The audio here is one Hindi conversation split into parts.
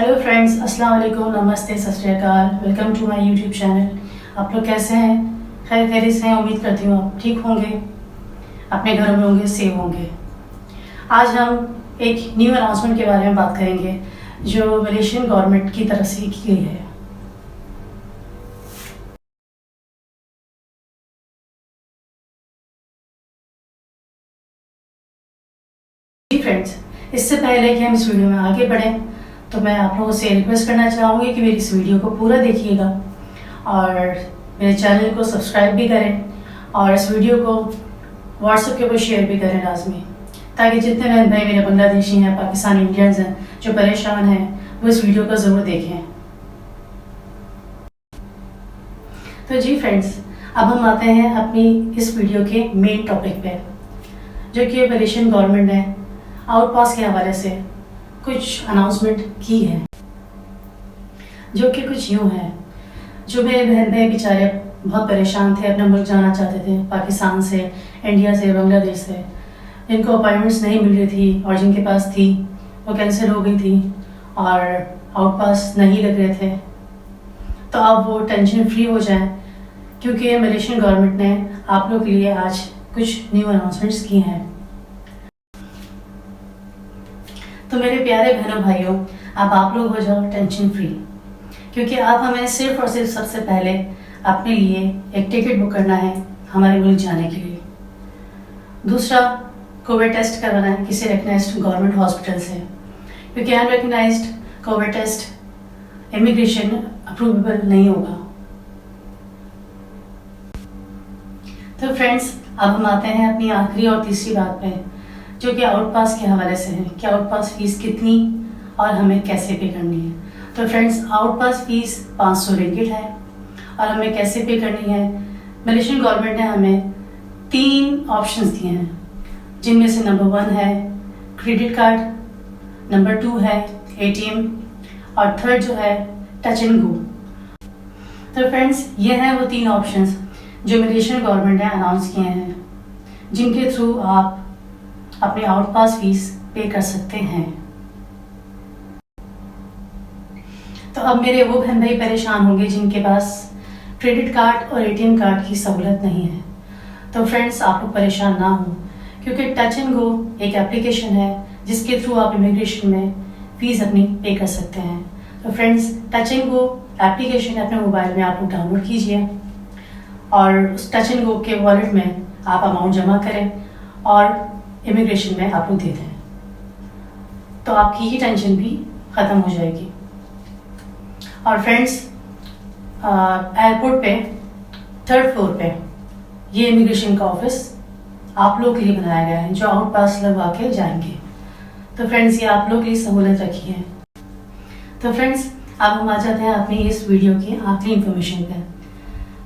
हेलो फ्रेंड्स, अस्सलाम वालेकुम, नमस्ते, सत श्री अकाल। Welcome to my YouTube channel. आप लोग कैसे हैं? खैर खैरियत से हैं? उम्मीद करती हूँ आप ठीक होंगे, अपने घरों में होंगे, सेफ होंगे। आज हम एक न्यू अनाउंसमेंट के बारे में बात करेंगे जो मलेशियन गवर्नमेंट की तरफ से की गई है। जी फ्रेंड्स, इससे पहले कि हम इस वीडियो में आगे बढ़ें तो मैं आप लोगों से रिक्वेस्ट करना चाहूँगी कि मेरी इस वीडियो को पूरा देखिएगा और मेरे चैनल को सब्सक्राइब भी करें और इस वीडियो को व्हाट्सएप के ऊपर शेयर भी करें लाजमी, ताकि जितने बहन भाई मेरे बांग्लादेशी हैं, पाकिस्तानी इंडियंस हैं जो परेशान हैं वो इस वीडियो को ज़रूर देखें। तो जी फ्रेंड्स, अब हम आते हैं अपनी इस वीडियो के मेन टॉपिक पे, जो कि मलेशियन गवर्नमेंट ने आउटपास के हवाले से कुछ अनाउंसमेंट की है, जो कि कुछ यूँ है। जो मेरे बहन भाई बेचारे बहुत परेशान थे, अपना मुल्क जाना चाहते थे, पाकिस्तान से, इंडिया से, बांग्लादेश से, जिनको अपॉइंटमेंट्स नहीं मिल रही थी और जिनके पास थी वो कैंसिल हो गई थी और आउटपास नहीं लग रहे थे, तो अब वो टेंशन फ्री हो जाएं, क्योंकि मलेशियन गवर्नमेंट ने आप लोग के लिए आज कुछ न्यू अनाउंसमेंट्स की हैं। तो मेरे प्यारे बहनों भाइयों, अब आप लोग हो जाओ टेंशन फ्री, क्योंकि अब हमें सिर्फ और सिर्फ सबसे पहले अपने लिए एक टिकट बुक करना है हमारे मुल्क जाने के लिए। दूसरा, कोविड टेस्ट करवाना है किसी रिकग्नाइज्ड गवर्नमेंट हॉस्पिटल से, क्योंकि अनरिकग्नाइज्ड कोविड टेस्ट इमिग्रेशन अप्रूवेबल नहीं होगा। तो फ्रेंड्स, अब हम आते हैं अपनी आखिरी और तीसरी बात पे, जो कि आउटपास के हवाले से है कि आउटपास फीस कितनी और हमें कैसे पे करनी है। तो फ्रेंड्स, आउटपास फीस 500 रिंगिट है और हमें कैसे पे करनी है। मलेशियन गवर्नमेंट ने हमें 3 ऑप्शंस दिए हैं, जिनमें से नंबर 1 है क्रेडिट कार्ड, नंबर 2 है ATM और थर्ड जो है टच एंड गो। तो फ्रेंड्स, ये हैं वो 3 ऑप्शंस जो मलेशियन गवर्नमेंट ने अनाउंस किए हैं, जिनके थ्रू आप अपने आउटपास फीस पे कर सकते हैं। तो अब मेरे वो बहन भाई परेशान होंगे जिनके पास क्रेडिट कार्ड और ATM कार्ड की सहूलत नहीं है। तो फ्रेंड्स, आप लोग परेशान ना हो, क्योंकि टच एंड गो एक एप्लीकेशन है जिसके थ्रू आप इमिग्रेशन में फीस अपनी पे कर सकते हैं। तो friends, touch and go application अपने मोबाइल में आप लोग डाउनलोड कीजिए और उस टच एंड गो के वॉलेट में आप अमाउंट जमा करें और इमिग्रेशन में आप लोग दे दें, तो आपकी ये टेंशन भी ख़त्म हो जाएगी। और फ्रेंड्स, एयरपोर्ट पे 3rd फ्लोर पे ये इमिग्रेशन का ऑफिस आप लोग के लिए बनाया गया है, जो आउट पास लगवा के जाएंगे। तो फ्रेंड्स, ये आप लोग के लिए सहूलत रखी है। तो फ्रेंड्स, अब हम आ जाते हैं अपनी इस वीडियो की आखिरी इंफॉर्मेशन पे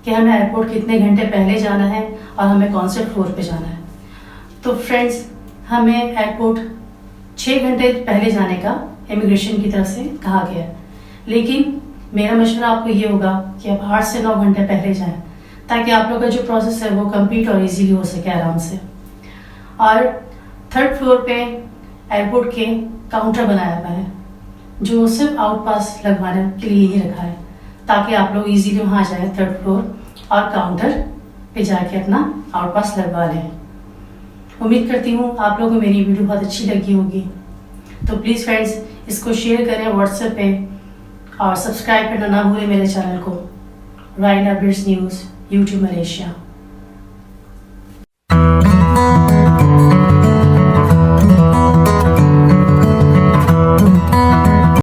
कि हमें एयरपोर्ट कितने घंटे पहले जाना है और हमें कौन से फ्लोर पे जाना है। तो फ्रेंड्स, हमें एयरपोर्ट 6 घंटे पहले जाने का इमिग्रेशन की तरफ से कहा गया है, लेकिन मेरा मशवरा आपको ये होगा कि आप 8 से 9 घंटे पहले जाएं, ताकि आप लोग का जो प्रोसेस है वो कंप्लीट और इजीली हो सके आराम से। और 3rd फ्लोर पे एयरपोर्ट के काउंटर बनाया हुआ है, जो सिर्फ आउट पास लगवाने के लिए ही रखा है, ताकि आप लोग इजीली वहाँ जाए 3rd फ्लोर और काउंटर पे जाके अपना आउट पास लगवा लें। उम्मीद करती हूँ आप लोगों को मेरी वीडियो बहुत अच्छी लगी होगी। तो प्लीज़ फ्रेंड्स, इसको शेयर करें व्हाट्सएप पे और सब्सक्राइब करना ना भूलें मेरे चैनल को, राइना बिट्स न्यूज़ यूट्यूब मलेशिया।